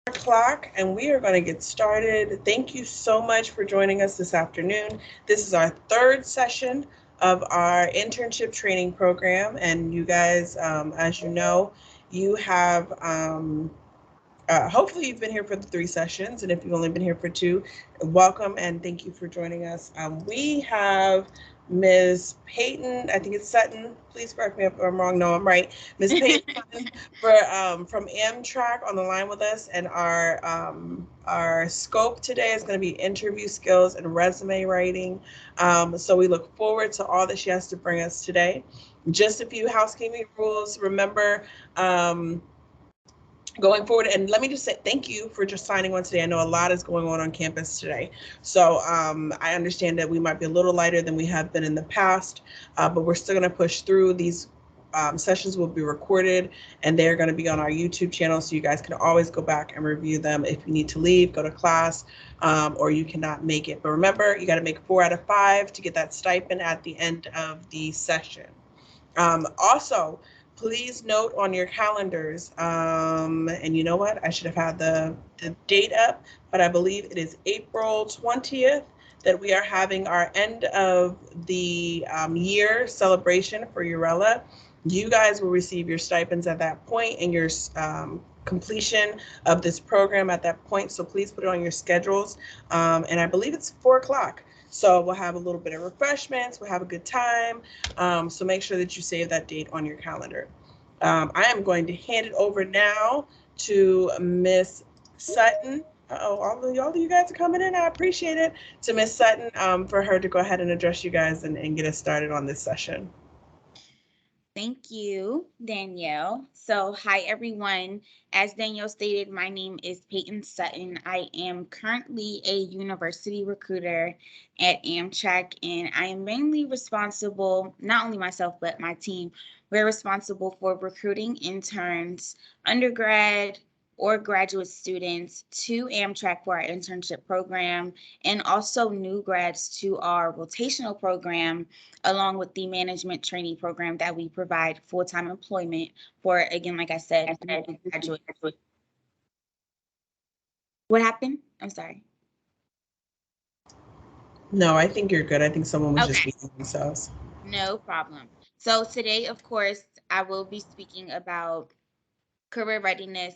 O'clock, and we are going to get started. Thank you so much for joining us this afternoon. This is our third session of our internship training program, and you guys, as you know, you have hopefully you've been here for the three sessions, and if you've only been here for two, welcome and thank you for joining us. We have Ms. Payton, I think it's Sutton. Please correct me if I'm wrong. No, I'm right. Ms. Payton from Amtrak on the line with us, and our scope today is going to be interview skills and resume writing. So we look forward to all that she has to bring us today. Just a few housekeeping rules. Remember, going forward, and let me just say thank you for just signing on today. I know a lot is going on campus today, so I understand that we might be a little lighter than we have been in the past, but we're still going to push through. These sessions will be recorded and they're going to be on our YouTube channel, so you guys can always go back and review them. If you need to leave, go to class, or you cannot make it, but remember, you got to make 4 out of 5 to get that stipend at the end of the session. Also, please note on your calendars, and you know what? I should have had the date up, but I believe it is April 20th that we are having our end of the year celebration for Urella. You guys will receive your stipends at that point and your completion of this program at that point. So please put it on your schedules. And I believe it's 4 o'clock. So we'll have a little bit of refreshments. We'll have a good time. So make sure that you save that date on your calendar. I am going to hand it over now to Miss Sutton. All of you guys are coming in. I appreciate it. To Miss Sutton, for her to go ahead and address you guys and get us started on this session. Thank you, Danielle. So, hi, everyone. As Danielle stated, my name is Payton Sutton. I am currently a university recruiter at Amtrak, and I am mainly responsible, not only myself, but my team, we're responsible for recruiting interns, undergrad, or graduate students to Amtrak for our internship program, and also new grads to our rotational program, along with the management training program that we provide full-time employment for, again, like I said, graduate. What happened? I'm sorry. No, I think you're good. I think someone was just Okay, speaking themselves. no problem. So today, of course, I will be speaking about career readiness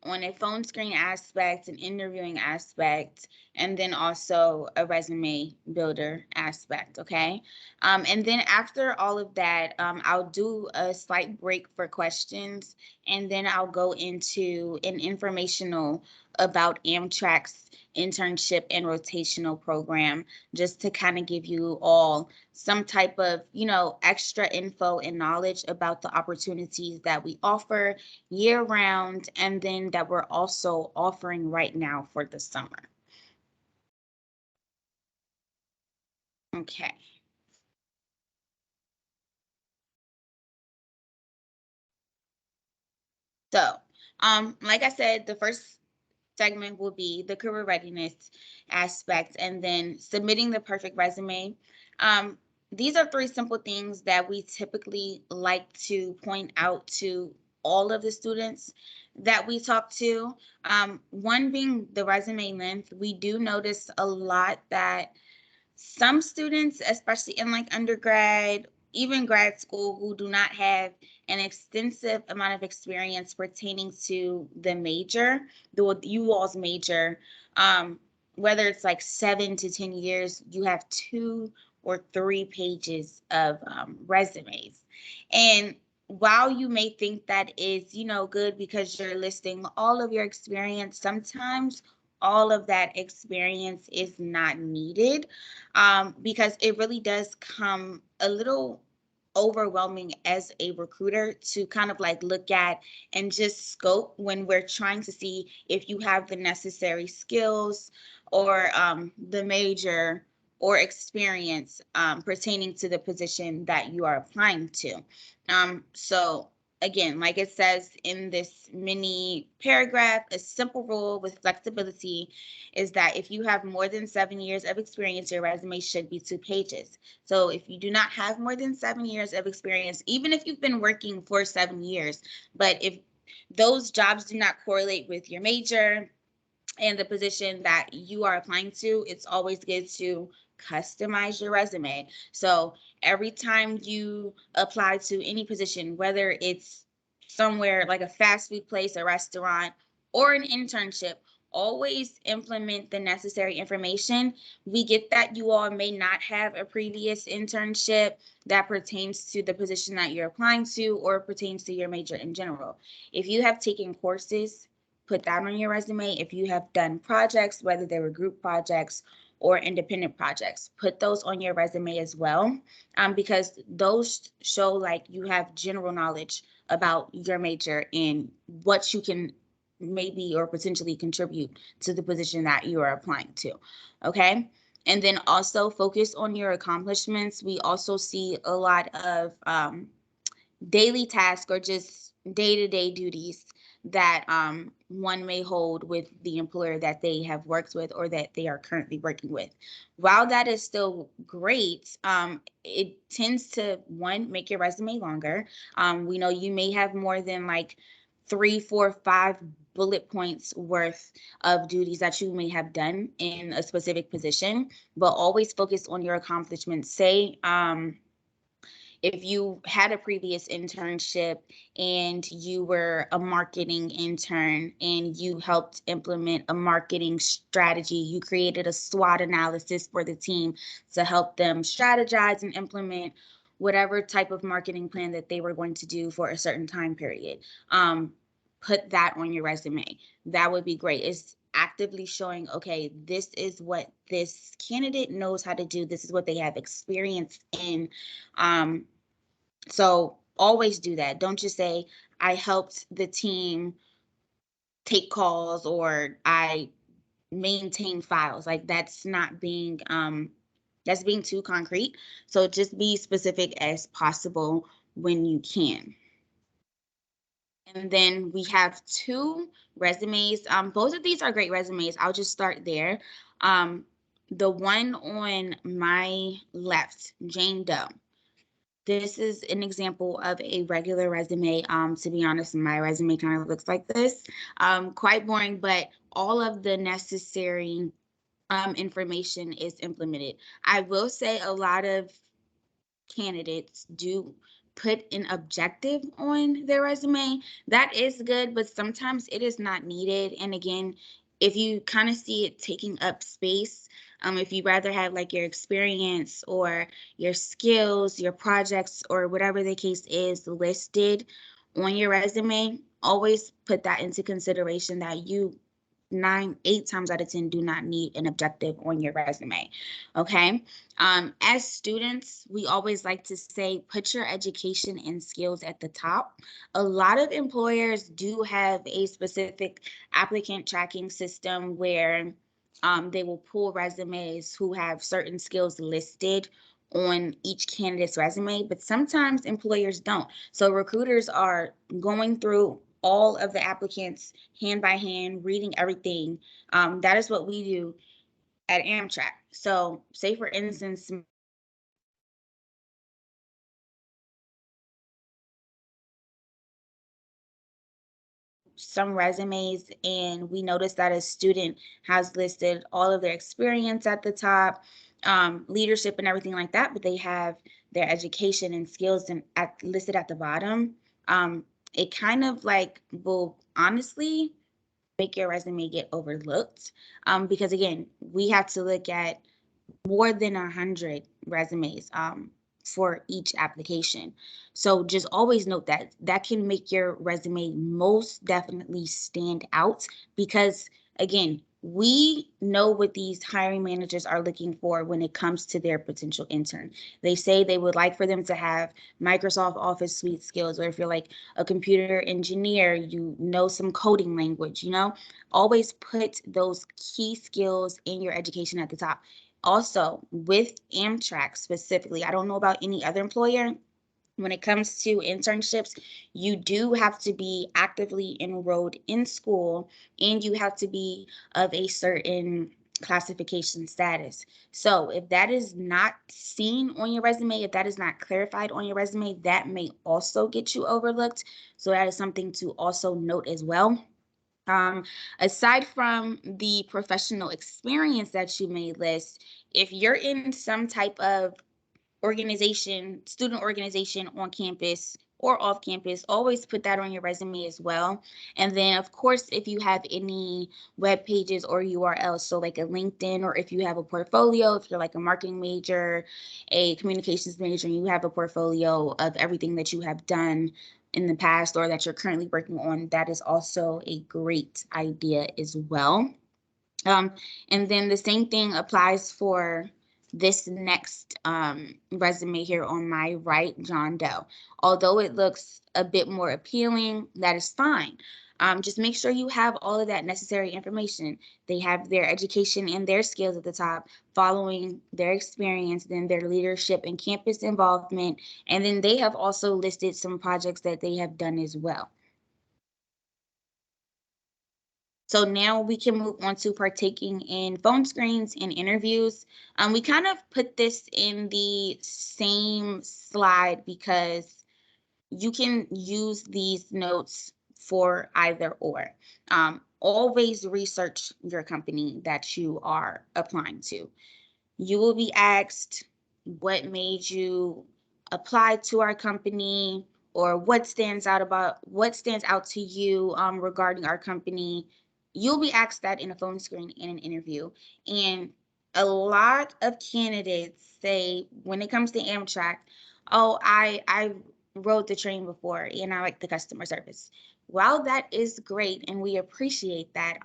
on a phone screen aspect, an interviewing aspect, and then also a resume builder aspect. Okay. And then after all of that, I'll do a slight break for questions, and then I'll go into an informational about Amtrak's internship and rotational program, just to kind of give you all some type of, extra info and knowledge about the opportunities that we offer year round, and then that we're also offering right now for the summer. Okay. So, like I said, the first segment will be the career readiness aspect, and then submitting the perfect resume. These are 3 simple things that we typically like to point out to all of the students that we talk to. One being the resume length. We do notice a lot that some students, especially in like undergrad, even grad school, who do not have an extensive amount of experience pertaining to the major, the you all's major, whether it's like 7 to 10 years, you have 2 or 3 pages of resumes. And while you may think that is, good because you're listing all of your experience, sometimes all of that experience is not needed, because it really does come a little overwhelming as a recruiter to kind of like look at and just scope when we're trying to see if you have the necessary skills or the major or experience pertaining to the position that you are applying to. So again, like it says in this mini paragraph, a simple rule with flexibility is that if you have more than 7 years of experience, your resume should be 2 pages. So if you do not have more than 7 years of experience, even if you've been working for 7 years, but if those jobs do not correlate with your major and the position that you are applying to, it's always good to customize your resume. So every time you apply to any position, whether it's somewhere like a fast food place, a restaurant, or an internship, always implement the necessary information. We get that you all may not have a previous internship that pertains to the position that you're applying to or pertains to your major in general. If you have taken courses, put that on your resume. If you have done projects, whether they were group projects or independent projects, put those on your resume as well, because those show like you have general knowledge about your major and what you can maybe or potentially contribute to the position that you are applying to. Okay. And then also focus on your accomplishments. We also see a lot of daily tasks or just day-to-day duties that one may hold with the employer that they have worked with or that they are currently working with. While that is still great, it tends to, one, make your resume longer. We know you may have more than like 3, 4, 5 bullet points worth of duties that you may have done in a specific position, but always focus on your accomplishments. Say, if you had a previous internship and you were a marketing intern and you helped implement a marketing strategy, you created a SWOT analysis for the team to help them strategize and implement whatever type of marketing plan that they were going to do for a certain time period. Put that on your resume. That would be great. It's actively showing, okay, this is what this candidate knows how to do. This is what they have experience in. So always do that. Don't just say, I helped the team take calls or I maintain files. Like that's not being, that's being too concrete. So just be specific as possible when you can. And then we have 2 resumes. Both of these are great resumes. I'll just start there. The one on my left, Jane Doe. This is an example of a regular resume. To be honest, my resume kind of looks like this. Quite boring, but all of the necessary information is implemented. I will say a lot of candidates do put an objective on their resume. That is good, but sometimes it is not needed. And again, if you kind of see it taking up space, if you rather have like your experience or your skills, your projects, or whatever the case is listed on your resume, always put that into consideration that you 8 times out of 10 do not need an objective on your resume. Okay. As students, we always like to say, put your education and skills at the top. A lot of employers do have a specific applicant tracking system where they will pull resumes who have certain skills listed on each candidate's resume, but sometimes employers don't. So recruiters are going through all of the applicants hand by hand, reading everything. That is what we do at Amtrak. So say for instance, some resumes and we notice that a student has listed all of their experience at the top, leadership and everything like that, but they have their education and skills listed at the bottom. It kind of like will honestly make your resume get overlooked, because again, we have to look at more than 100 resumes for each application. So just always note that that can make your resume most definitely stand out, because again, we know what these hiring managers are looking for when it comes to their potential intern. They say they would like for them to have Microsoft Office suite skills, or if you're like a computer engineer, you know some coding language, always put those key skills in your education at the top. Also, with Amtrak specifically, I don't know about any other employer. When it comes to internships, you do have to be actively enrolled in school and you have to be of a certain classification status. So if that is not seen on your resume, if that is not clarified on your resume, that may also get you overlooked. So that is something to also note as well. Aside from the professional experience that you may list, if you're in some type of organization, student organization on campus or off campus, always put that on your resume as well. And then, of course, if you have any web pages or URLs, so like a LinkedIn, or if you have a portfolio, if you're like a marketing major, a communications major, and you have a portfolio of everything that you have done in the past or that you're currently working on, that is also a great idea as well. And then the same thing applies for this next resume here on my right, John Doe. Although it looks a bit more appealing, that is fine. Just make sure you have all of that necessary information. They have their education and their skills at the top, following their experience, then their leadership and campus involvement, and then they have also listed some projects that they have done as well. So now we can move on to partaking in phone screens and interviews. We kind of put this in the same slide because you can use these notes for either or. Always research your company that you are applying to. You will be asked what made you apply to our company, or what stands out to you regarding our company. You'll be asked that in a phone screen in an interview. And a lot of candidates say when it comes to Amtrak, oh, I rode the train before and I like the customer service. While that is great and we appreciate that,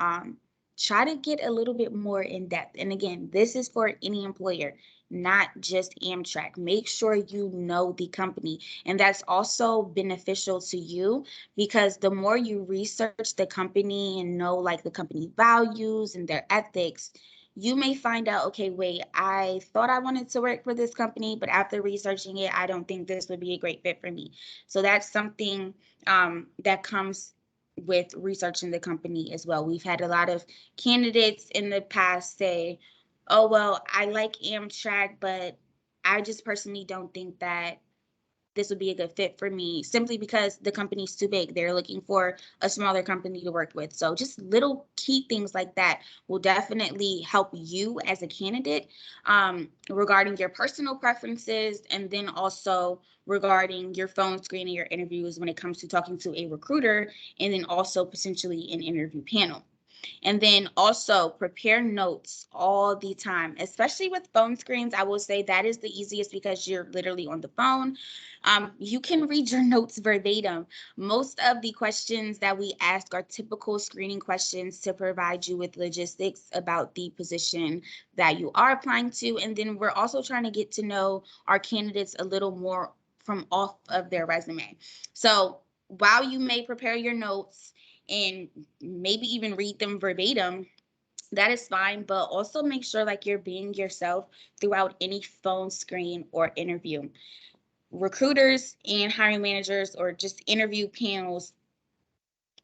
try to get a little bit more in depth. And again, this is for any employer, not just Amtrak. Make sure you know the company. And that's also beneficial to you because the more you research the company and know like the company values and their ethics, you may find out, okay, wait, I thought I wanted to work for this company, but after researching it, I don't think this would be a great fit for me. So that's something that comes with researching the company as well. We've had a lot of candidates in the past say, oh, well, I like Amtrak, but I just personally don't think that this would be a good fit for me simply because the company's too big. They're looking for a smaller company to work with. So just little key things like that will definitely help you as a candidate regarding your personal preferences, and then also regarding your phone screen and your interviews when it comes to talking to a recruiter, and then also potentially an interview panel. And then also prepare notes all the time, especially with phone screens. I will say that is the easiest because you're literally on the phone. You can read your notes verbatim. Most of the questions that we ask are typical screening questions to provide you with logistics about the position that you are applying to. And then we're also trying to get to know our candidates a little more from off of their resume. So while you may prepare your notes and maybe even read them verbatim, that is fine, but also make sure like you're being yourself throughout any phone screen or interview. Recruiters and hiring managers or just interview panels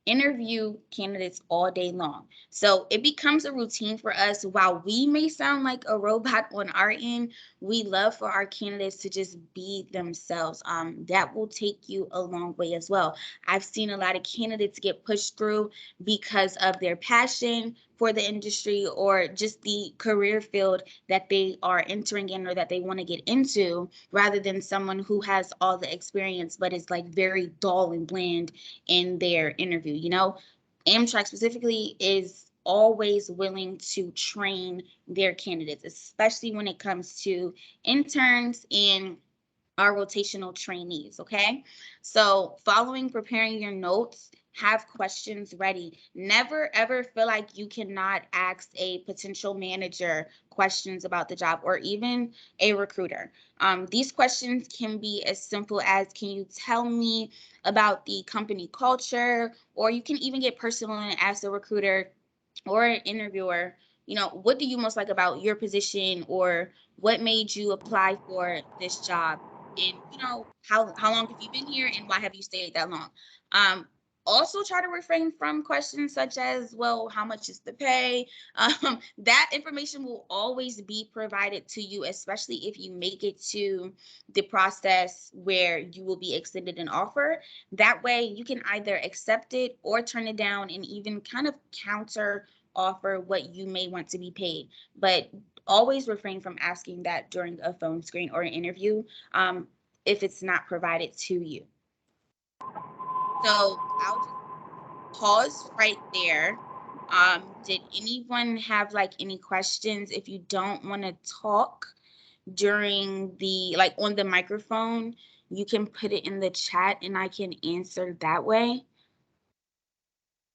interview candidates all day long. So it becomes a routine for us. While we may sound like a robot on our end, we love for our candidates to just be themselves. That will take you a long way as well. I've seen a lot of candidates get pushed through because of their passion for the industry or just the career field that they are entering in or that they want to get into, rather than someone who has all the experience but is like very dull and bland in their interview. Amtrak specifically is always willing to train their candidates, especially when it comes to interns and our rotational trainees, okay? So following preparing your notes, have questions ready. Never ever feel like you cannot ask a potential manager questions about the job or even a recruiter. These questions can be as simple as, can you tell me about the company culture? Or you can even get personal and ask the recruiter or an interviewer, what do you most like about your position, or what made you apply for this job? And how long have you been here and why have you stayed that long? Also try to refrain from questions such as, well, how much is the pay? That information will always be provided to you, especially if you make it to the process where you will be extended an offer. That way you can either accept it or turn it down and even kind of counter offer what you may want to be paid. But always refrain from asking that during a phone screen or an interview if it's not provided to you. So I'll just pause right there. Did anyone have like any questions? If you don't want to talk during the, like on the microphone, you can put it in the chat and I can answer that way.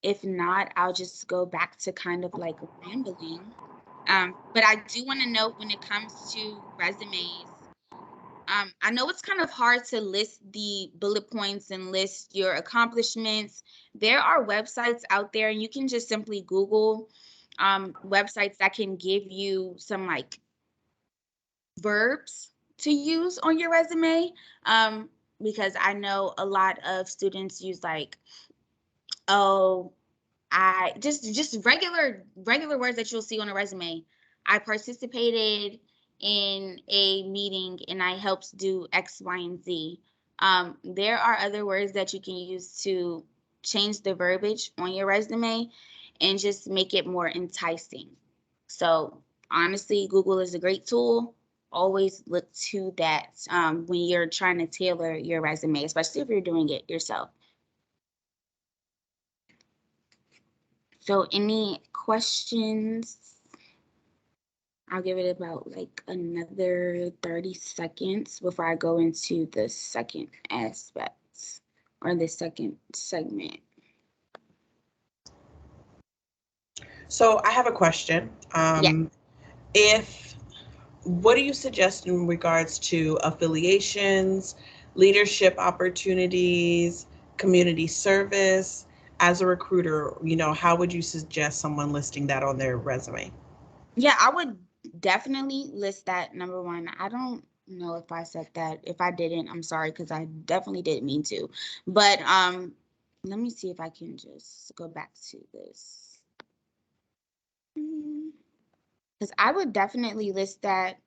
If not, I'll just go back to kind of like rambling. But I do want to note when it comes to resumes, I know it's kind of hard to list the bullet points and list your accomplishments. There are websites out there, and you can just simply Google websites that can give you some like verbs to use on your resume. Because I know a lot of students use like, oh, I just regular words that you'll see on a resume. I participated in a meeting and I helped do X, Y, and Z. There are other words that you can use to change the verbiage on your resume and just make it more enticing. So honestly, Google is a great tool. Always look to that when you're trying to tailor your resume, especially if you're doing it yourself. So any questions? I'll give it about like another 30 seconds before I go into the second aspect or the second segment. So I have a question. What do you suggest in regards to affiliations, leadership opportunities, community service? As a recruiter, how would you suggest someone listing that on their resume? Yeah, I would definitely list that number one. I don't know if I said that. If I didn't, I'm sorry, because I definitely didn't mean to. But let me see if I can just go back to this. Because I would definitely list that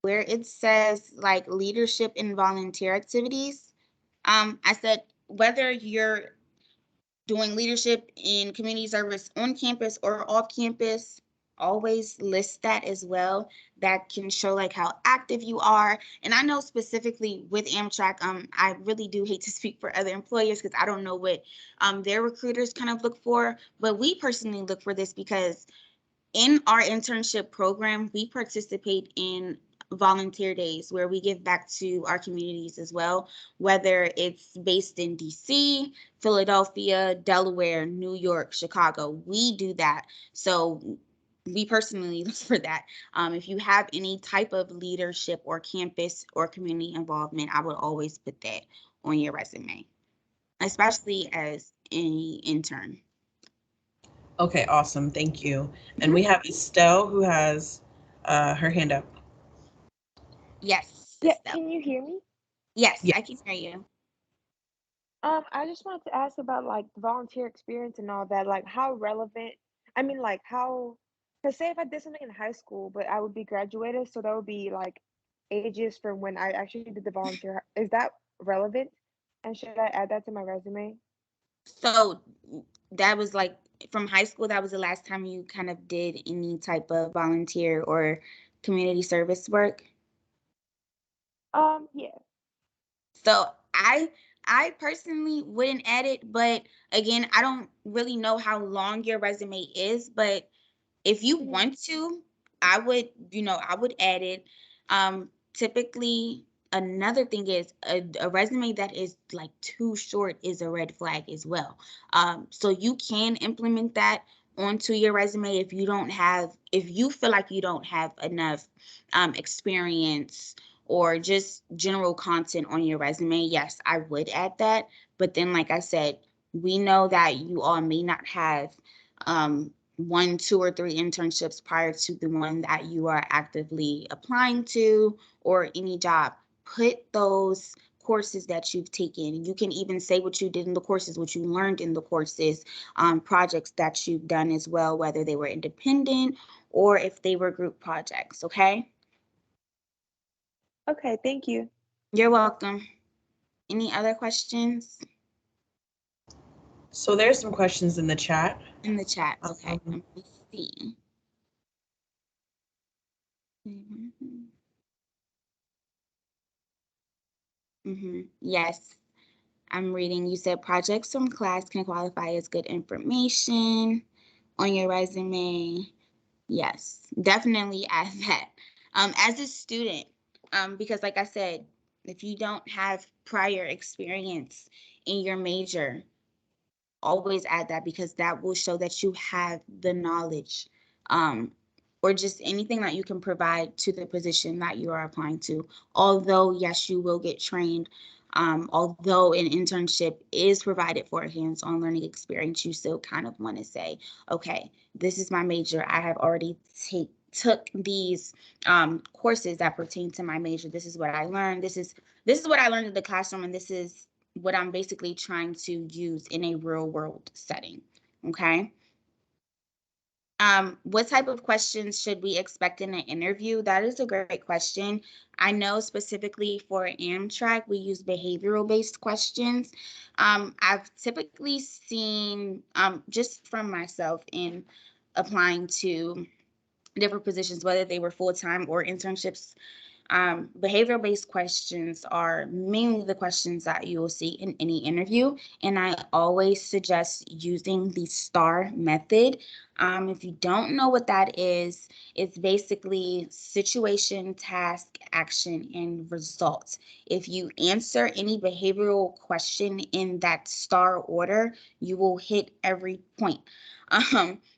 where it says like leadership and volunteer activities. I said whether you're doing leadership in community service on campus or off campus, always list that as well. That can show like how active you are. And I know specifically with Amtrak, I really do hate to speak for other employers because I don't know what their recruiters kind of look for, but we personally look for this because in our internship program, we participate in volunteer days where we give back to our communities as well, whether it's based in DC, Philadelphia, Delaware, New York, Chicago. We do that. So we personally look for that. If you have any type of leadership or campus or community involvement, I would always put that on your resume, especially as an intern. Okay, awesome. Thank you. And we have Estelle who has her hand up. Yes. Yeah, Estelle. can you hear me? Yes, Yeah. I can hear you. I just wanted to ask about like the volunteer experience and all that, like how relevant, I mean, like how, to say if I did something in high school, but I would be graduated, so that would be like ages from when I actually did the volunteer. Is that relevant? And should I add that to my resume? So that was like from high school, that was the last time you kind of did any type of volunteer or community service work? Yeah. So I personally wouldn't add it, but again, I don't really know how long your resume is, but if you Mhm. want to, I would add it. Typically, another thing is a resume that is like too short is a red flag as well. So you can implement that onto your resume if you feel like you don't have enough experience or just general content on your resume. Yes, I would add that. But then, like I said, we know that you all may not have 1, 2, or 3 internships prior to the one that you are actively applying to or any job. Put those courses that you've taken. You can even say what you did in the courses, what you learned in the courses, projects that you've done as well, whether they were independent or if they were group projects, okay? Okay, thank you. You're welcome. Any other questions So there's some questions in the chat. in the chat? Okay, Um, let me see. Yes, I'm reading. You said projects from class can qualify as good information on your resume. Yes, definitely add that. As a student, because like I said, if you don't have prior experience in your major, always add that because that will show that you have the knowledge, or just anything that you can provide to the position that you are applying to. Although, yes, you will get trained. Although an internship is provided for a hands-on learning experience, you still kind of want to say, okay, this is my major. I have already took these courses that pertain to my major. This is what I learned. This is what I learned in the classroom, and this is what I'm basically trying to use in a real world setting. Okay. What type of questions should we expect in an interview? That is a great question. I know specifically for Amtrak, we use behavioral based questions. I've typically seen, just from myself in applying to different positions, whether they were full-time or internships, behavioral-based questions are mainly the questions that you will see in any interview, and I always suggest using the STAR method. If you don't know what that is, it's basically situation, task, action, and result. If you answer any behavioral question in that STAR order, you will hit every point.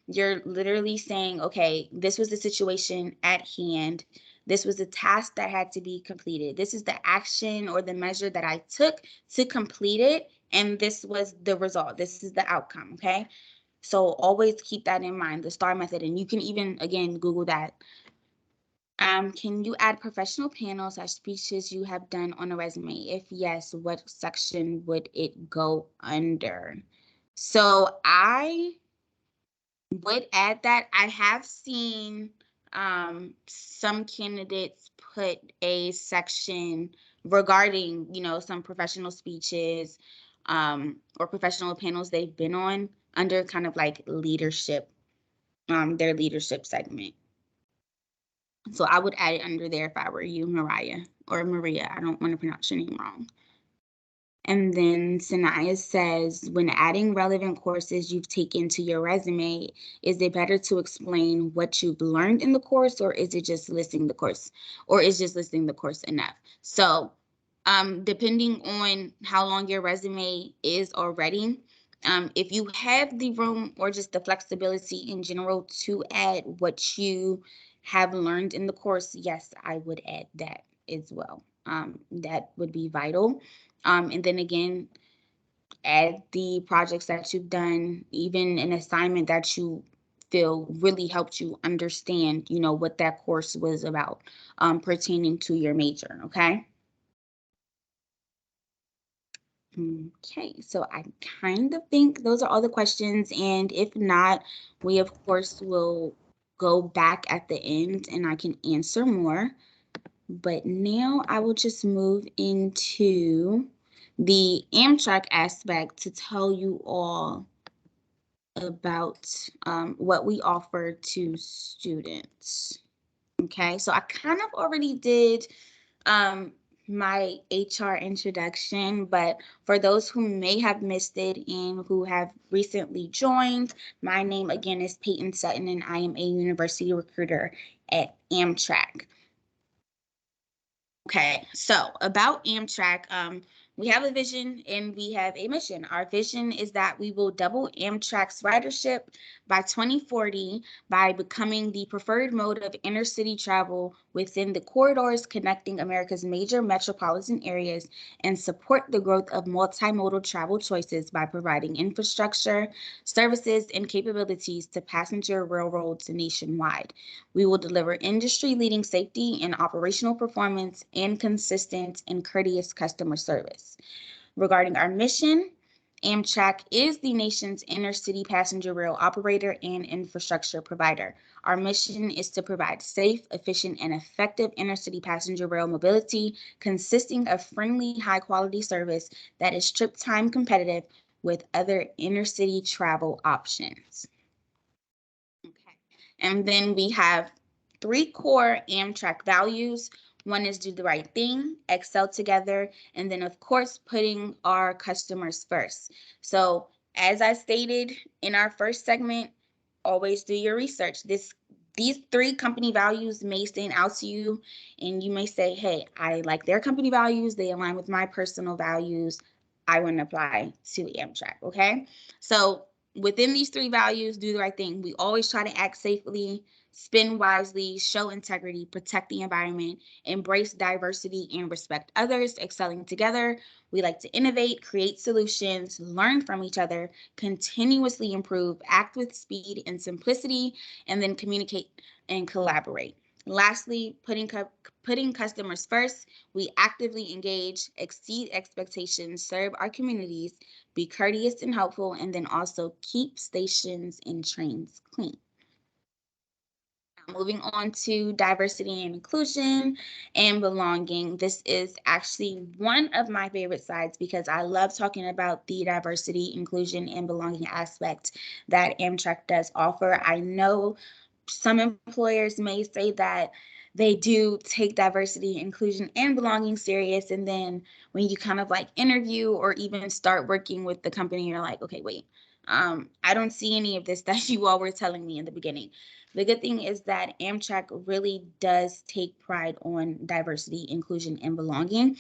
You're literally saying, okay, this was the situation at hand. This was a task that had to be completed. This is the action or the measure that I took to complete it. And this was the result. This is the outcome. Okay. So always keep that in mind, the STAR method. And you can even, again, Google that. Can you add professional panels or speeches you have done on a resume? If yes, what section would it go under? So I would add that. I have seen some candidates put a section regarding, some professional speeches or professional panels they've been on under kind of like leadership, their leadership segment. So I would add it under there if I were you, Mariah, or Maria. I don't want to pronounce your name wrong. And then Sanaya says, when adding relevant courses you've taken to your resume, is it better to explain what you've learned in the course, or is it just listing the course, or is just listing the course enough? So depending on how long your resume is already, if you have the room or just the flexibility in general to add what you have learned in the course, yes, I would add that as well. That would be vital. And then again, add the projects that you've done, even an assignment that you feel really helped you understand, what that course was about, pertaining to your major, okay? Okay, so I kind of think those are all the questions, and if not, we of course will go back at the end and I can answer more. But now I will just move into the Amtrak aspect to tell you all about what we offer to students. Okay, so I kind of already did my HR introduction, but for those who may have missed it and who have recently joined, my name again is Payton Sutton, and I am a university recruiter at Amtrak. Okay, so about Amtrak, we have a vision and we have a mission. Our vision is that we will double Amtrak's ridership by 2040 by becoming the preferred mode of intercity travel within the corridors connecting America's major metropolitan areas and support the growth of multimodal travel choices by providing infrastructure, services, and capabilities to passenger railroads nationwide. We will deliver industry-leading safety and operational performance and consistent and courteous customer service. Regarding our mission, Amtrak is the nation's inner-city passenger rail operator and infrastructure provider. Our mission is to provide safe, efficient, and effective inner-city passenger rail mobility consisting of friendly, high-quality service that is trip time competitive with other inner-city travel options. Okay. And then we have 3 core Amtrak values. One is do the right thing, excel together, and then of course, putting our customers first. So as I stated in our first segment, always do your research. These 3 company values may stand out to you, and you may say, hey, I like their company values. They align with my personal values. I want to apply to Amtrak, okay? So within these 3 values, do the right thing. We always try to act safely, spend wisely, show integrity, protect the environment, embrace diversity, and respect others, excelling together. We like to innovate, create solutions, learn from each other, continuously improve, act with speed and simplicity, and then communicate and collaborate. Lastly, putting customers first, we actively engage, exceed expectations, serve our communities, be courteous and helpful, and then also keep stations and trains clean. Moving on to diversity and inclusion and belonging. This is actually one of my favorite sides because I love talking about the diversity, inclusion, and belonging aspect that Amtrak does offer. I know some employers may say that they do take diversity, inclusion, and belonging serious. And then when you kind of like interview or even start working with the company, you're like, okay, wait, I don't see any of this that you all were telling me in the beginning. The good thing is that Amtrak really does take pride on diversity, inclusion, and belonging.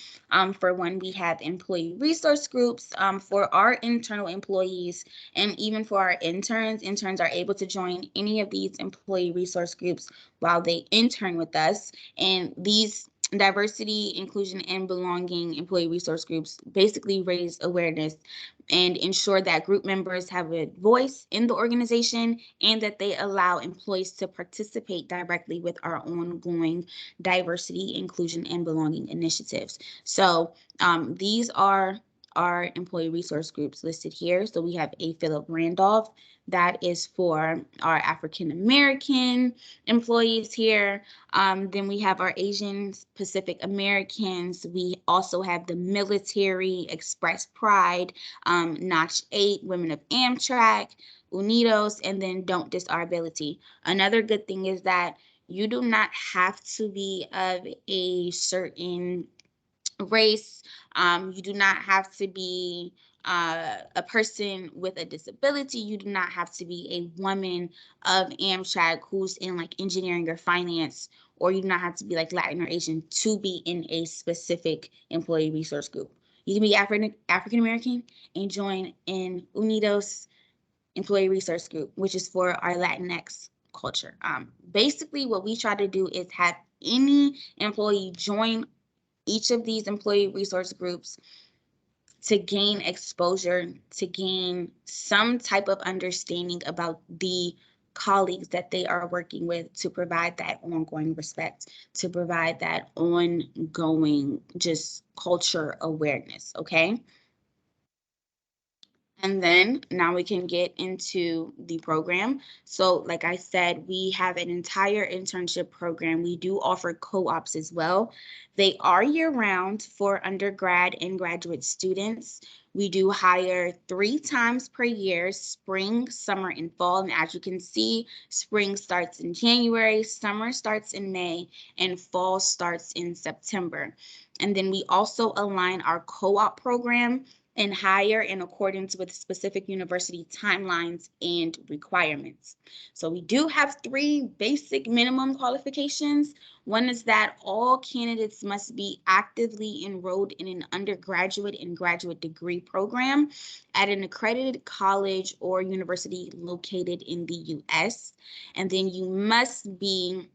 For one, we have employee resource groups for our internal employees, and even for our interns. Interns are able to join any of these employee resource groups while they intern with us. And these diversity, inclusion, and belonging employee resource groups basically raise awareness and ensure that group members have a voice in the organization and that they allow employees to participate directly with our ongoing diversity, inclusion, and belonging initiatives. So these are our employee resource groups listed here. So we have A. Philip Randolph. That is for our African American employees here. Then we have our Asian Pacific Americans. We also have the military, Express Pride, Notch 8, Women of Amtrak, Unidos, and then Don't Diss Our Ability. Another good thing is that you do not have to be of a certain race. You do not have to be a person with a disability. You do not have to be a woman of Amtrak who's in like engineering or finance, or you do not have to be like Latin or Asian to be in a specific employee resource group. You can be African American and join in Unidos employee resource group, which is for our Latinx culture. Basically, what we try to do is have any employee join each of these employee resource groups to gain exposure, to gain some type of understanding about the colleagues that they are working with, to provide that ongoing respect, to provide that ongoing just culture awareness, okay? And then now we can get into the program. So like I said, we have an entire internship program. We do offer co-ops as well. They are year-round for undergrad and graduate students. We do hire 3 times per year, spring, summer, and fall. And as you can see, spring starts in January, summer starts in May, and fall starts in September. And then we also align our co-op program and hire in accordance with specific university timelines and requirements. So we do have 3 basic minimum qualifications. One is that all candidates must be actively enrolled in an undergraduate and graduate degree program at an accredited college or university located in the US. And then you must be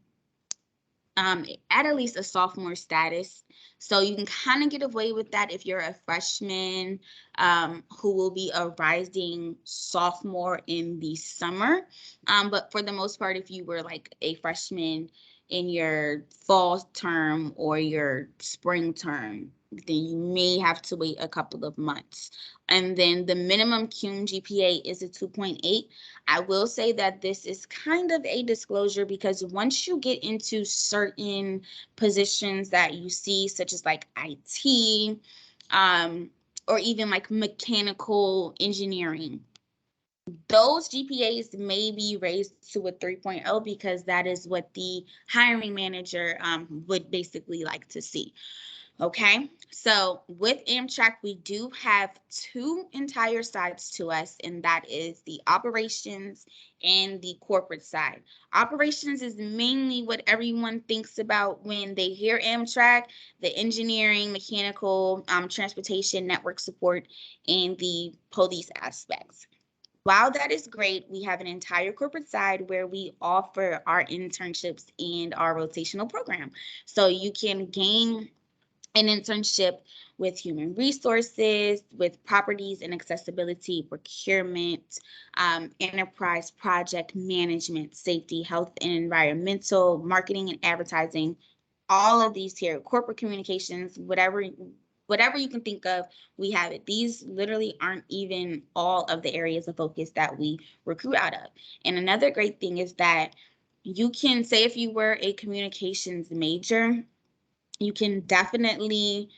at least a sophomore status. So you can kind of get away with that if you're a freshman who will be a rising sophomore in the summer. But for the most part, if you were like a freshman in your fall term or your spring term, then you may have to wait a couple of months. And then the minimum cum GPA is a 2.8. I will say that this is kind of a disclosure because once you get into certain positions that you see, such as like IT, or even like mechanical engineering, those GPAs may be raised to a 3.0 because that is what the hiring manager would basically like to see. Okay, so with Amtrak, we do have two entire sides to us, and that is the operations and the corporate side. Operations is mainly what everyone thinks about when they hear Amtrak, the engineering, mechanical, transportation, network support, and the police aspects. While that is great, we have an entire corporate side where we offer our internships and our rotational program. So you can gain an internship with human resources, with properties and accessibility, procurement, enterprise project management, safety, health and environmental, marketing and advertising, all of these here, corporate communications, whatever you can think of, we have it. These literally aren't even all of the areas of focus that we recruit out of. And another great thing is that you can say if you were a communications major, you can definitely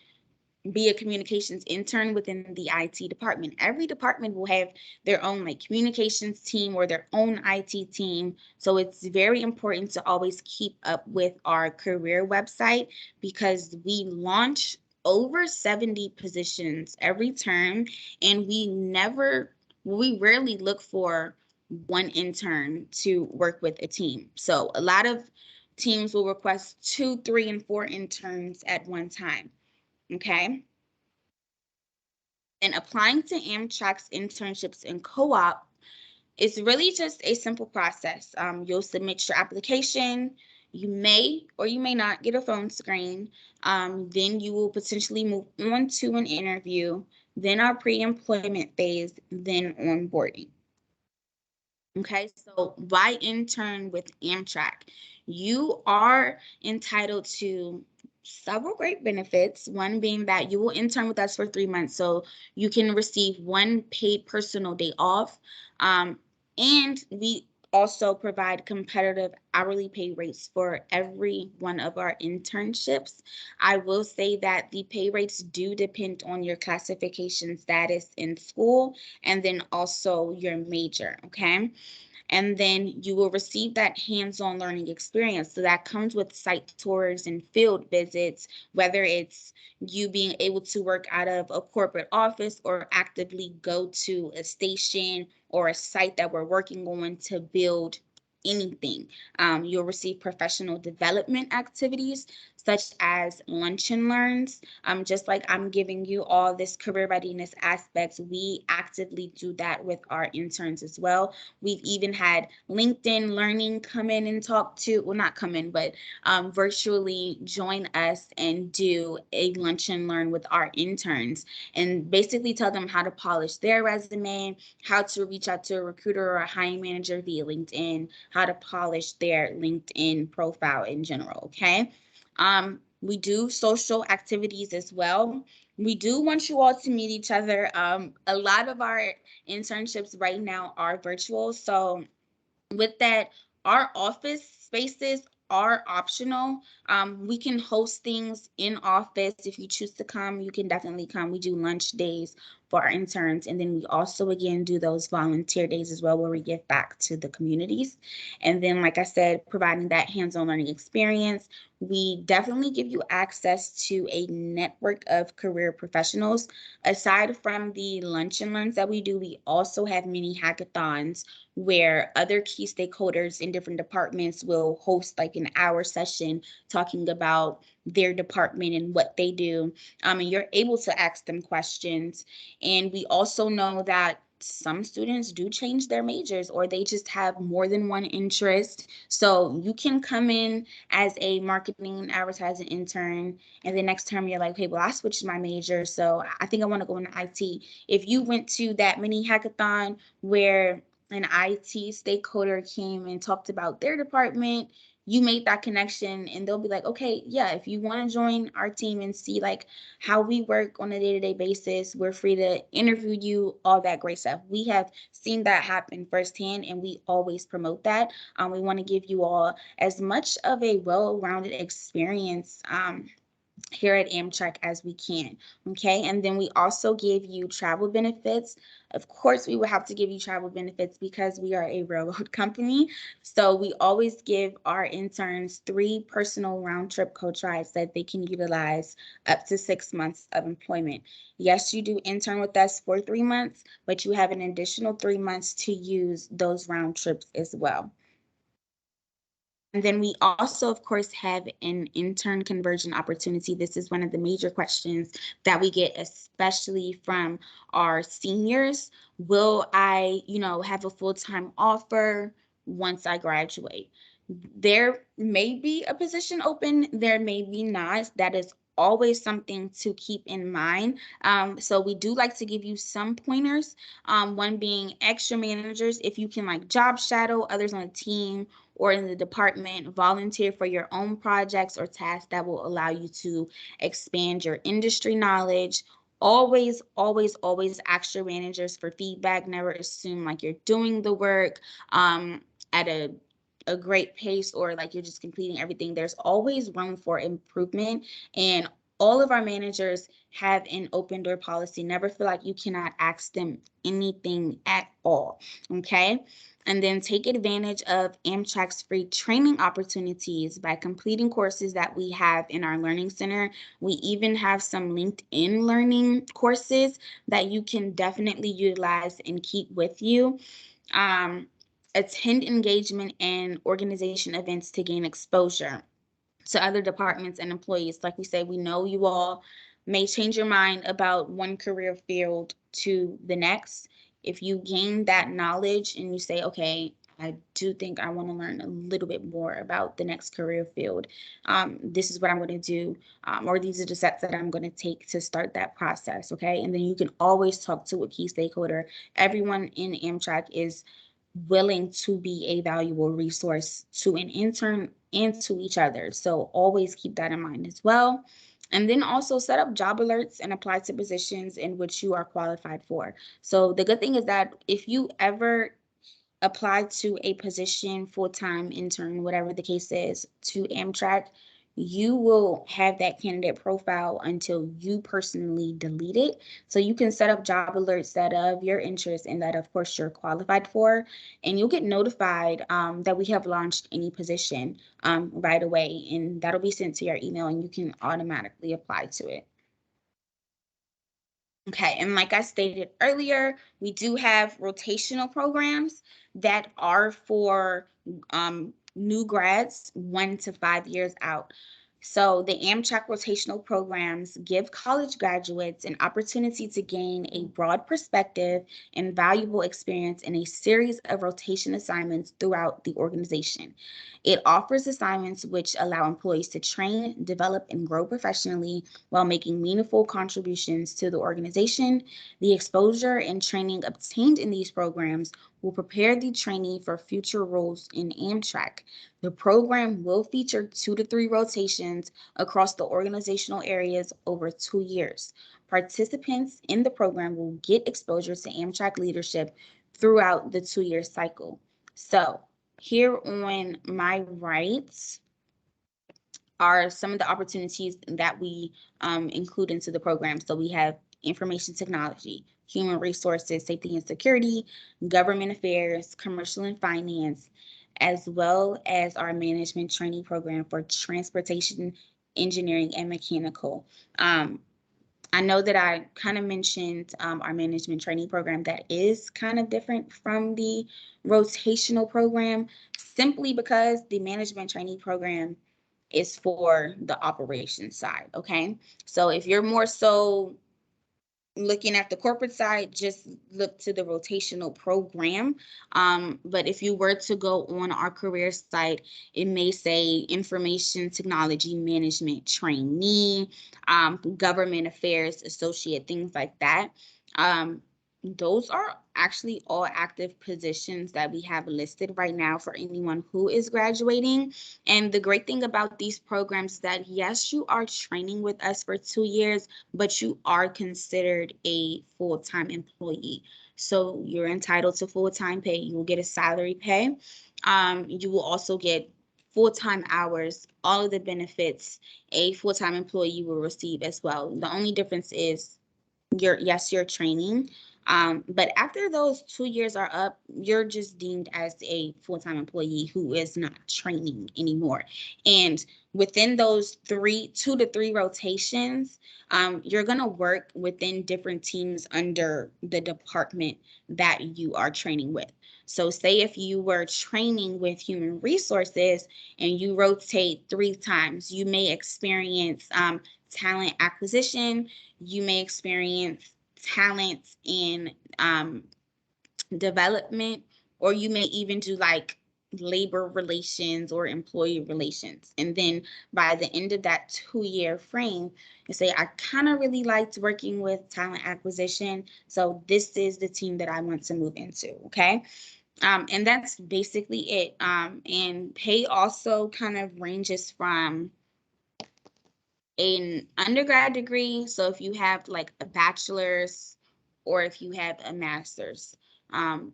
be a communications intern within the IT department. Every department will have their own like communications team or their own IT team. So it's very important to always keep up with our career website because we launch over 70 positions every term, and we rarely look for one intern to work with a team. So a lot of teams will request 2, 3, and 4 interns at one time. Okay. And applying to Amtrak's internships and co-op is really just a simple process. You'll submit your application. You may or you may not get a phone screen. Then you will potentially move on to an interview, then our pre-employment phase, then onboarding. Okay, so why intern with Amtrak? You are entitled to several great benefits, one being that you will intern with us for 3 months, so you can receive 1 paid personal day off. And we also provide competitive hourly pay rates for every one of our internships. I will say that the pay rates do depend on your classification status in school and then also your major, okay? And then you will receive that hands-on learning experience. So that comes with site tours and field visits, whether it's you being able to work out of a corporate office or actively go to a station or a site that we're working on to build anything. You'll receive professional development activities such as lunch and learns. Just like I'm giving you all this career readiness aspects, we actively do that with our interns as well. We've even had LinkedIn Learning come in and talk to, well, not come in, but virtually join us and do a lunch and learn with our interns and basically tell them how to polish their resume, how to reach out to a recruiter or a hiring manager via LinkedIn, how to polish their LinkedIn profile in general, okay? We do social activities as well. We do want you all to meet each other. A lot of our internships right now are virtual. So with that, our office spaces are optional. We can host things in office. If you choose to come, you can definitely come. We do lunch days for our interns. And then we also, again, do those volunteer days as well, where we give back to the communities. And then, like I said, providing that hands-on learning experience, we definitely give you access to a network of career professionals. Aside from the lunch and learns that we do, we also have mini hackathons where other key stakeholders in different departments will host like an hour session talking about their department and what they do. And you're able to ask them questions. And we also know that some students do change their majors, or they just have more than one interest. So you can come in as a marketing and advertising intern, and the next term you're like, okay, well, I switched my major, so I think I want to go into IT. If you went to that mini hackathon where an IT stakeholder came and talked about their department, you made that connection, and they'll be like, okay, yeah, if you want to join our team and see like how we work on a day-to-day basis, we're free to interview you, all that great stuff. We have seen that happen firsthand, and we always promote that. We want to give you all as much of a well-rounded experience here at Amtrak as we can. Okay. And then we also give you travel benefits. Of course, we will have to give you travel benefits because we are a railroad company. So we always give our interns 3 personal round trip coach rides that they can utilize up to 6 months of employment. Yes, you do intern with us for 3 months, but you have an additional 3 months to use those round trips as well. And then we also, of course, have an intern conversion opportunity. This is one of the major questions that we get, especially from our seniors. Will I, have a full-time offer once I graduate? There may be a position open, there may be not. That is always something to keep in mind. So we do like to give you some pointers. One being extra managers, if you can like job shadow others on the team or in the department, volunteer for your own projects or tasks that will allow you to expand your industry knowledge. Always, always, always ask your managers for feedback. Never assume like you're doing the work at a great pace or like you're just completing everything. There's always room for improvement, and all of our managers have an open door policy. Never feel like you cannot ask them anything at all. Okay. And then take advantage of Amtrak's free training opportunities by completing courses that we have in our learning center. We even have some LinkedIn learning courses that you can definitely utilize and keep with you. Attend engagement and organization events to gain exposure to other departments and employees. Like we said, we know you all may change your mind about one career field to the next. If you gain that knowledge and you say, okay, I do think I want to learn a little bit more about the next career field, this is what I'm going to do, or these are the steps that I'm going to take to start that process, okay? And then you can always talk to a key stakeholder. Everyone in Amtrak is willing to be a valuable resource to an intern and to each other. So always keep that in mind as well. And then also set up job alerts and apply to positions in which you are qualified for. So the good thing is that if you ever apply to a position, full-time, intern, whatever the case is, to Amtrak, you will have that candidate profile until you personally delete it. So you can set up job alerts that are of your interest and that, of course, you're qualified for, and you'll get notified that we have launched any position right away, and that'll be sent to your email, and you can automatically apply to it. Okay, and like I stated earlier, we do have rotational programs that are for new grads 1 to 5 years out. So the Amtrak rotational programs give college graduates an opportunity to gain a broad perspective and valuable experience in a series of rotation assignments throughout the organization. It offers assignments which allow employees to train, develop, and grow professionally while making meaningful contributions to the organization. The exposure and training obtained in these programs will prepare the trainee for future roles in Amtrak. The program will feature 2 to 3 rotations across the organizational areas over 2 years. Participants in the program will get exposure to Amtrak leadership throughout the 2-year cycle. So here on my right are some of the opportunities that we include into the program. So we have information technology, human resources, safety and security, government affairs, commercial and finance, as well as our management training program for transportation, engineering, and mechanical. I know that I kind of mentioned our management training program that is kind of different from the rotational program, simply because the management training program is for the operations side, okay? So if you're more so looking at the corporate side, just look to the rotational program. But if you were to go on our career site, it may say information technology management trainee, government affairs associate, things like that. Those are actually all active positions that we have listed right now for anyone who is graduating. And the great thing about these programs is that, yes, you are training with us for 2 years, but you are considered a full-time employee. So you're entitled to full-time pay. You will get a salary pay. You will also get full-time hours, all of the benefits a full-time employee will receive as well. The only difference is you're training. But after those 2 years are up, you're just deemed as a full-time employee who is not training anymore. And within those 2 to 3 rotations, you're gonna work within different teams under the department that you are training with. So say if you were training with human resources and you rotate 3 times, you may experience talent acquisition, you may experience talent in development, or you may even do like labor relations or employee relations. And then by the end of that 2 year frame, you say, I kind of really liked working with talent acquisition, so this is the team that I want to move into. Okay. And that's basically it. And pay also kind of ranges from an undergrad degree. So if you have like a bachelor's or if you have a master's, um,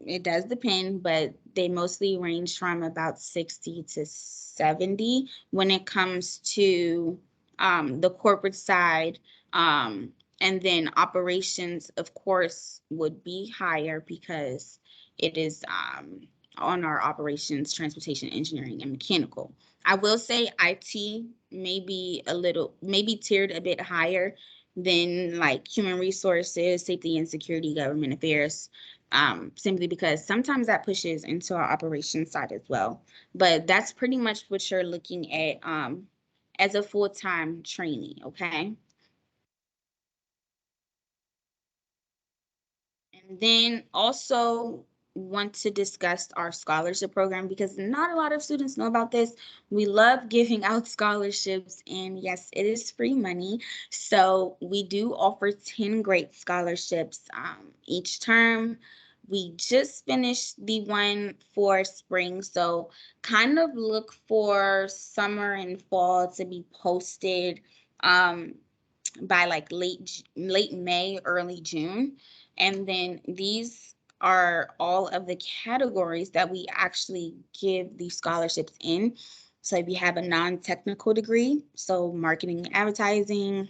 it does depend, but they mostly range from about 60 to 70 when it comes to the corporate side. And then operations, of course, would be higher because it is on our operations, transportation, engineering, and mechanical. I will say IT maybe tiered a bit higher than like human resources, safety and security, government affairs, simply because sometimes that pushes into our operations side as well. But that's pretty much what you're looking at as a full-time trainee, okay? And then also want to discuss our scholarship program because not a lot of students know about this. We love giving out scholarships, and yes, it is free money. So we do offer 10 great scholarships each term. We just finished the one for spring, so kind of look for summer and fall to be posted by like late May, early June. And then these are all of the categories that we actually give these scholarships in. So if you have a non-technical degree, so marketing and advertising,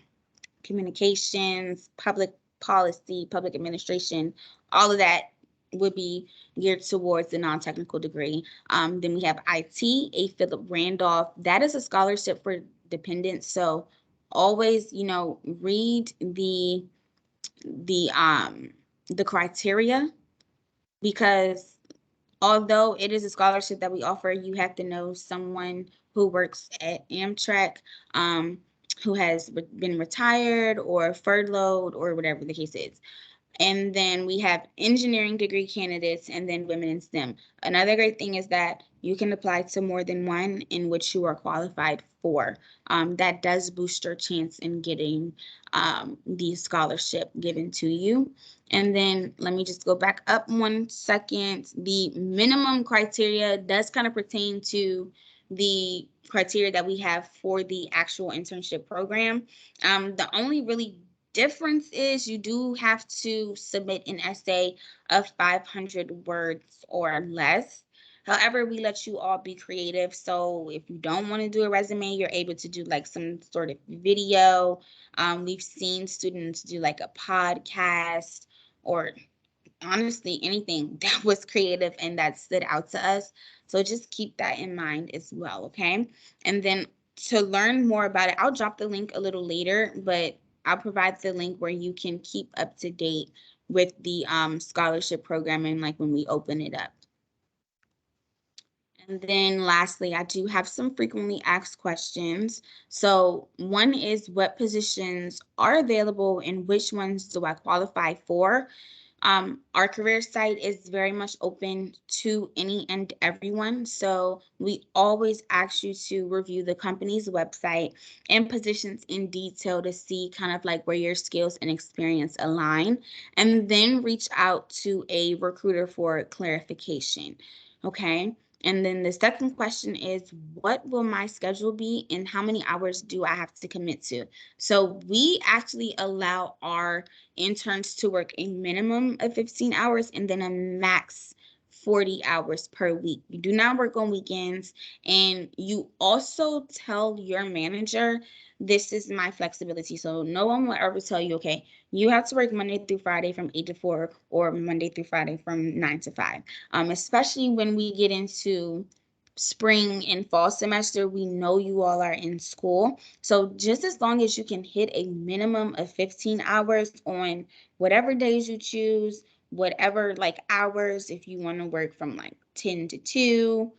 communications, public policy, public administration, all of that would be geared towards the non-technical degree. Then we have IT, a Philip Randolph. That is a scholarship for dependents. So always, read the criteria, because although it is a scholarship that we offer, you have to know someone who works at Amtrak, who has been retired or furloughed or whatever the case is. And then we have engineering degree candidates, and then women in STEM. Another great thing is that you can apply to more than one in which you are qualified for. That does boost your chance in getting the scholarship given to you. And then let me just go back up 1 second. The minimum criteria does kind of pertain to the criteria that we have for the actual internship program. The only really difference is you do have to submit an essay of 500 words or less. However, we let you all be creative. So if you don't want to do a resume, you're able to do like some sort of video. We've seen students do like a podcast or honestly anything that was creative and that stood out to us. So just keep that in mind as well, okay? And then to learn more about it, I'll drop the link a little later, but I'll provide the link where you can keep up to date with the scholarship program and like when we open it up. And then lastly, I do have some frequently asked questions. So one is, what positions are available and which ones do I qualify for? Our career site is very much open to any and everyone. So we always ask you to review the company's website and positions in detail to see kind of like where your skills and experience align, and then reach out to a recruiter for clarification. Okay. And then the second question is, what will my schedule be and how many hours do I have to commit to? So we actually allow our interns to work a minimum of 15 hours and then a max 40 hours per week. You do not work on weekends, and you also tell your manager, this is my flexibility. So no one will ever tell you, okay, you have to work Monday through Friday from 8 to 4 or Monday through Friday from 9 to 5. Especially when we get into spring and fall semester, we know you all are in school. So just as long as you can hit a minimum of 15 hours on whatever days you choose, whatever like hours, if you want to work from like 10 to 2,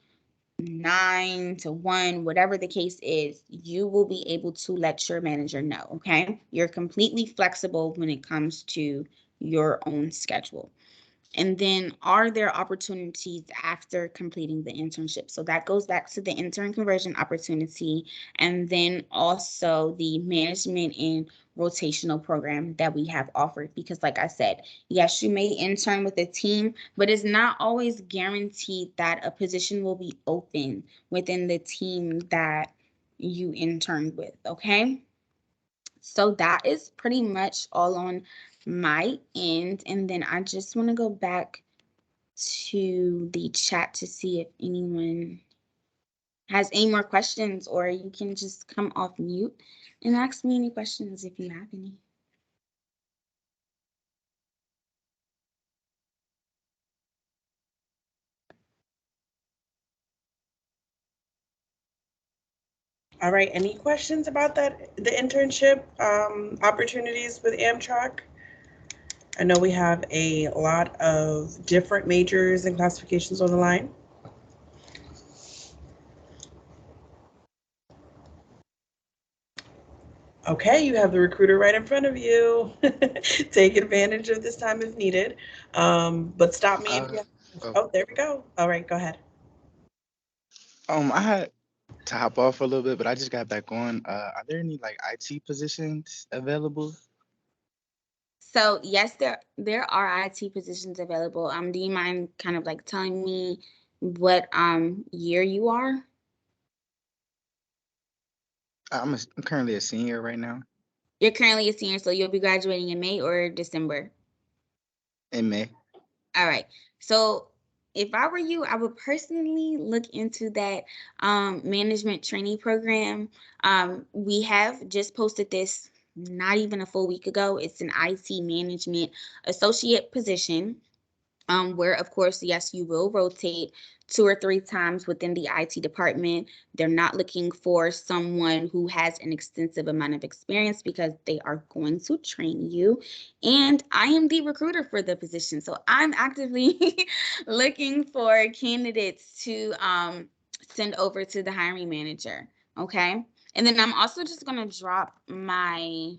9 to 1, whatever the case is, you will be able to let your manager know, okay? You're completely flexible when it comes to your own schedule. And then, are there opportunities after completing the internship? So that goes back to the intern conversion opportunity, and then also the management and rotational program that we have offered. Because like I said, yes, you may intern with a team, but it's not always guaranteed that a position will be open within the team that you interned with, okay? So that is pretty much all on my end. And then I just want to go back to the chat to see if anyone has any more questions, or you can just come off mute and ask me any questions if you have any. All right, any questions about that, the internship opportunities with Amtrak? I know we have a lot of different majors and classifications on the line. Okay, you have the recruiter right in front of you. Take advantage of this time if needed. But stop me if you have. Oh, Oh, there we go. All right, go ahead. I had to hop off for a little bit, but I just got back on. Are there any like IT positions available? So yes, there are IT positions available. Do you mind kind of like telling me what year you are? I'm currently a senior right now You're currently a senior, so you'll be graduating in May or December. in May. All right. So if I were you, I would personally look into that management training program. We have just posted this not even a full week ago. It's an IT management associate position. Where of course, yes, you will rotate 2 or 3 times within the IT department. They're not looking for someone who has an extensive amount of experience because they are going to train you. And I am the recruiter for the position. So I'm actively looking for candidates to send over to the hiring manager. Okay. And then I'm also just going to drop my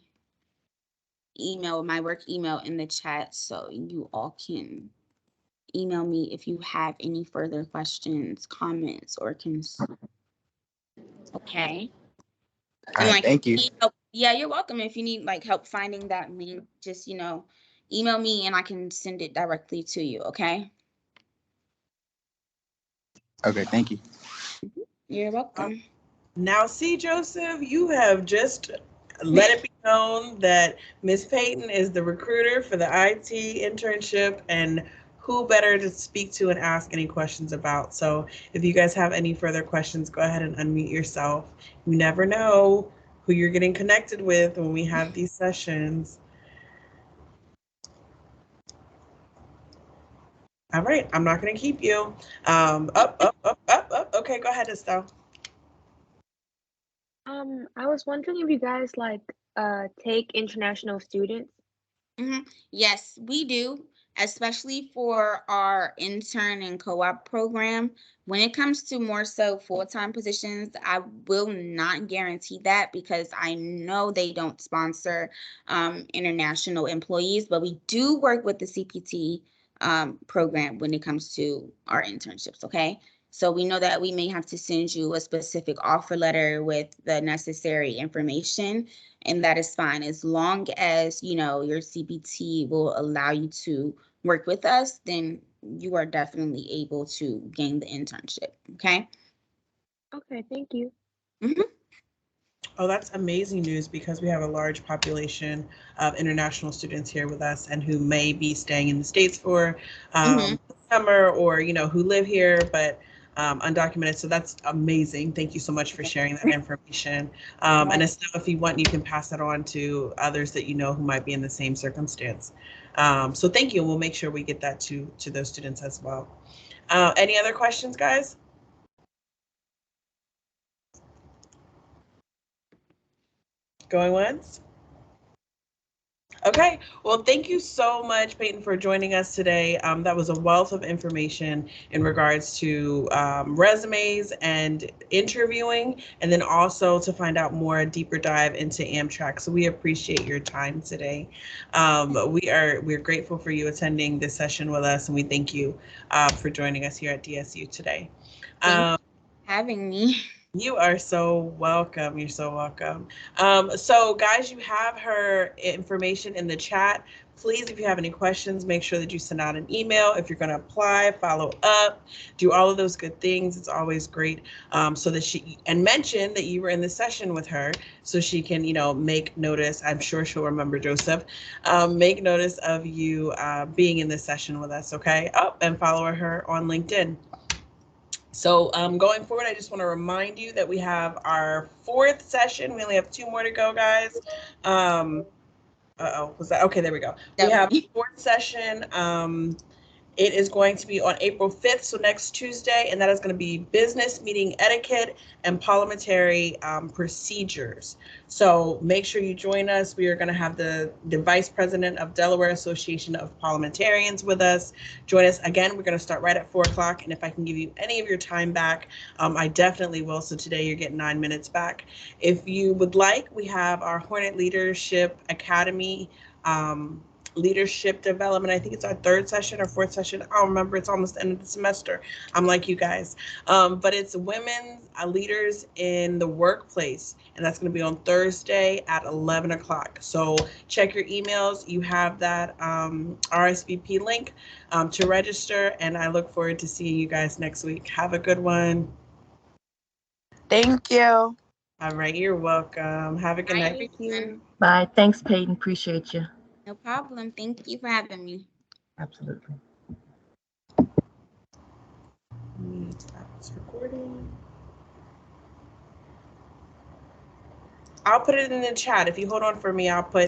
email, my work email in the chat so you all can email me if you have any further questions, comments, or concerns. Okay. All And right, like, if thank you you. need help, yeah, you're welcome. If you need like help finding that link, just email me and I can send it directly to you. Okay. Okay, thank you. You're Uh, welcome. Now, see, Joseph, you have just let it be known that Miss Payton is the recruiter for the IT internship, and who better to speak to and ask any questions about. So if you guys have any further questions, go ahead and unmute yourself. You never know who you're getting connected with when we have these sessions. All right, I'm not going to keep you. Up. Okay, go ahead, Estelle. I was wondering if you guys like take international students. Yes, we do. especially for our intern and co-op program. When it comes to more so full-time positions, I will not guarantee that because I know they don't sponsor international employees, but we do work with the CPT program when it comes to our internships, okay? So we know that we may have to send you a specific offer letter with the necessary information, and that is fine as long as, you know, your CPT will allow you to work with us, then you are definitely able to gain the internship, okay? Okay, thank you. Mhm. Oh, that's amazing news because we have a large population of international students here with us and who may be staying in the States for Mhm. summer or, you know, who live here but undocumented. So that's amazing. Thank you so much for sharing that information. And if you want, you can pass that on to others that you know who might be in the same circumstance. So thank you. We'll make sure we get that to those students as well. Any other questions, guys? Going once? Okay, well, thank you so much, Payton, for joining us today. That was a wealth of information in regards to resumes and interviewing, and then also to find out more, a deeper dive into Amtrak. So we appreciate your time today. We're grateful for you attending this session with us, and we thank you for joining us here at DSU today. Thank you for having me. You are so welcome. You're so welcome. So guys, you have her information in the chat. Please, if you have any questions, make sure that you send out an email. If you're going to apply, follow up, do all of those good things. It's always great so that and mention that you were in the session with her so she can, you know, make notice. I'm sure she'll remember, Joseph. Make notice of you being in this session with us, okay? Oh, and follow her on LinkedIn. So going forward, I just want to remind you that we have our 4th session. We only have 2 more to go, guys. Was that okay? There we go. We have 4th session. It is going to be on April 5th, so next Tuesday, and that is going to be business meeting etiquette and parliamentary procedures. So make sure you join us. We are going to have the Vice President of Delaware Association of Parliamentarians with us. Join us again. We're going to start right at 4 o'clock, and if I can give you any of your time back, I definitely will. So today you're getting 9 minutes back. If you would like, we have our Hornet Leadership Academy leadership development. I think it's our 3rd session or 4th session. I don't remember. It's almost the end of the semester. I'm like you guys. But it's women leaders in the workplace. And that's going to be on Thursday at 11 o'clock. So check your emails. You have that RSVP link to register. And I look forward to seeing you guys next week. Have a good one. Thank you. All right. You're welcome. Have a good night. Thank you. Bye. Thanks, Payton. Appreciate you. No problem. Thank you for having me. Absolutely. Stop this recording. I'll put it in the chat. If you hold on for me, I'll put